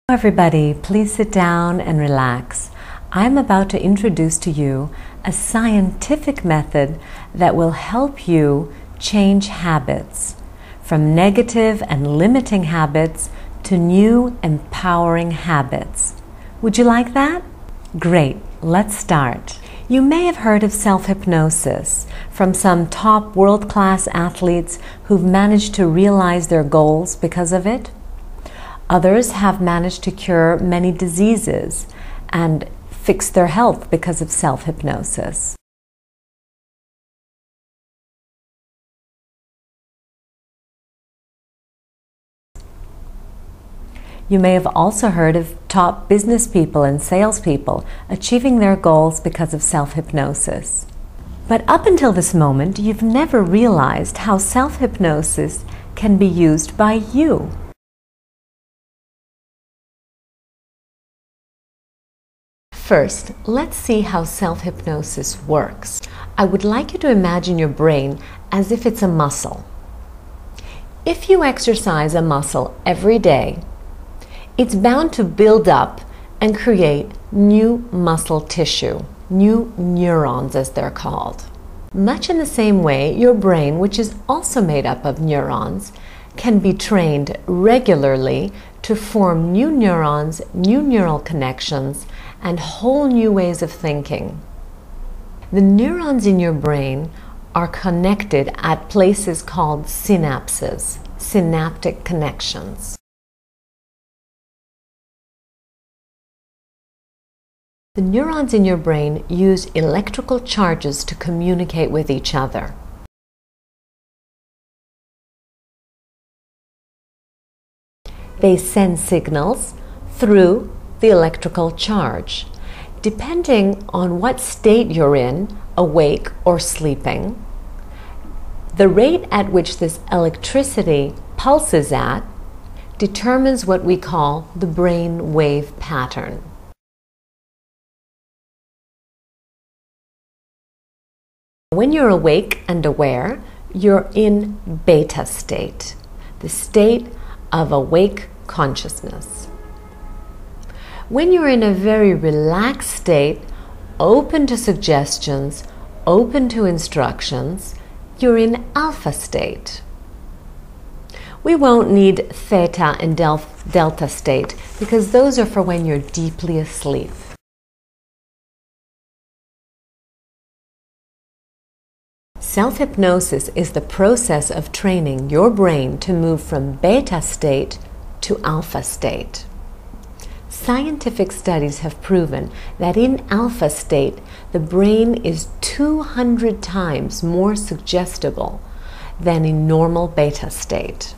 Everybody, please sit down and relax. I'm about to introduce to you a scientific method that will help you change habits from negative and limiting habits to new empowering habits. Would you like that? Great, let's start. You may have heard of self-hypnosis from some top world-class athletes who've managed to realize their goals because of it. Others have managed to cure many diseases and fix their health because of self-hypnosis. You may have also heard of top business people and salespeople achieving their goals because of self-hypnosis. But up until this moment, you've never realized how self-hypnosis can be used by you. First, let's see how self-hypnosis works. I would like you to imagine your brain as if it's a muscle. If you exercise a muscle every day, it's bound to build up and create new muscle tissue, new neurons as they're called. Much in the same way, your brain, which is also made up of neurons, can be trained regularly to form new neurons, new neural connections, and whole new ways of thinking. The neurons in your brain are connected at places called synapses, synaptic connections. The neurons in your brain use electrical charges to communicate with each other. They send signals through the electrical charge. Depending on what state you're in, awake or sleeping, the rate at which this electricity pulses at determines what we call the brain wave pattern. When you're awake and aware, you're in beta state, the state of awake consciousness. When you're in a very relaxed state, open to suggestions, open to instructions, you're in alpha state. We won't need theta and delta state because those are for when you're deeply asleep. Self-hypnosis is the process of training your brain to move from beta state to alpha state. Scientific studies have proven that in alpha state, the brain is 200 times more suggestible than in normal beta state.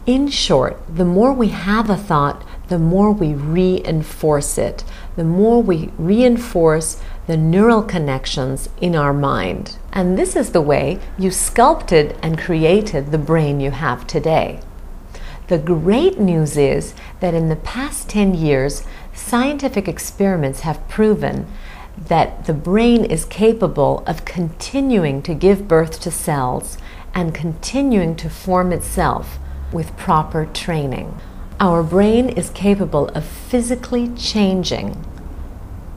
In short, the more we have a thought, the more we reinforce it. The more we reinforce the neural connections in our mind. And this is the way you sculpted and created the brain you have today. The great news is that in the past 10 years, scientific experiments have proven that the brain is capable of continuing to give birth to cells and continuing to form itself with proper training. Our brain is capable of physically changing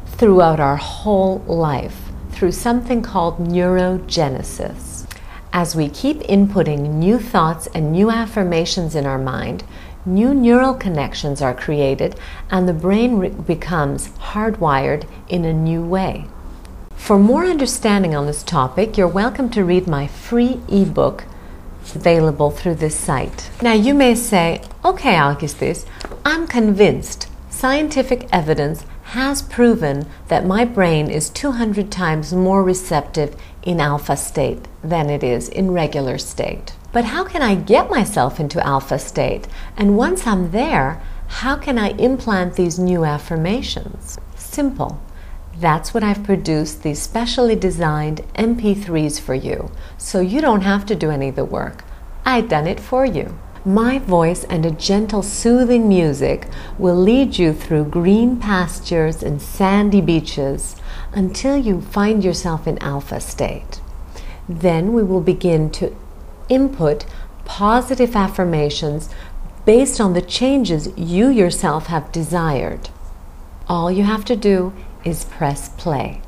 throughout our whole life through something called neurogenesis. As we keep inputting new thoughts and new affirmations in our mind, new neural connections are created and the brain becomes hardwired in a new way. For more understanding on this topic, you're welcome to read my free ebook available through this site. Now you may say, okay Alkistis, I'm convinced scientific evidence has proven that my brain is 200 times more receptive in alpha state than it is in regular state. But how can I get myself into alpha state? And once I'm there, how can I implant these new affirmations? Simple. That's what I've produced, these specially designed MP3s for you, so you don't have to do any of the work. I've done it for you. My voice and a gentle, soothing music will lead you through green pastures and sandy beaches until you find yourself in alpha state. Then we will begin to input positive affirmations based on the changes you yourself have desired. All you have to do is press play.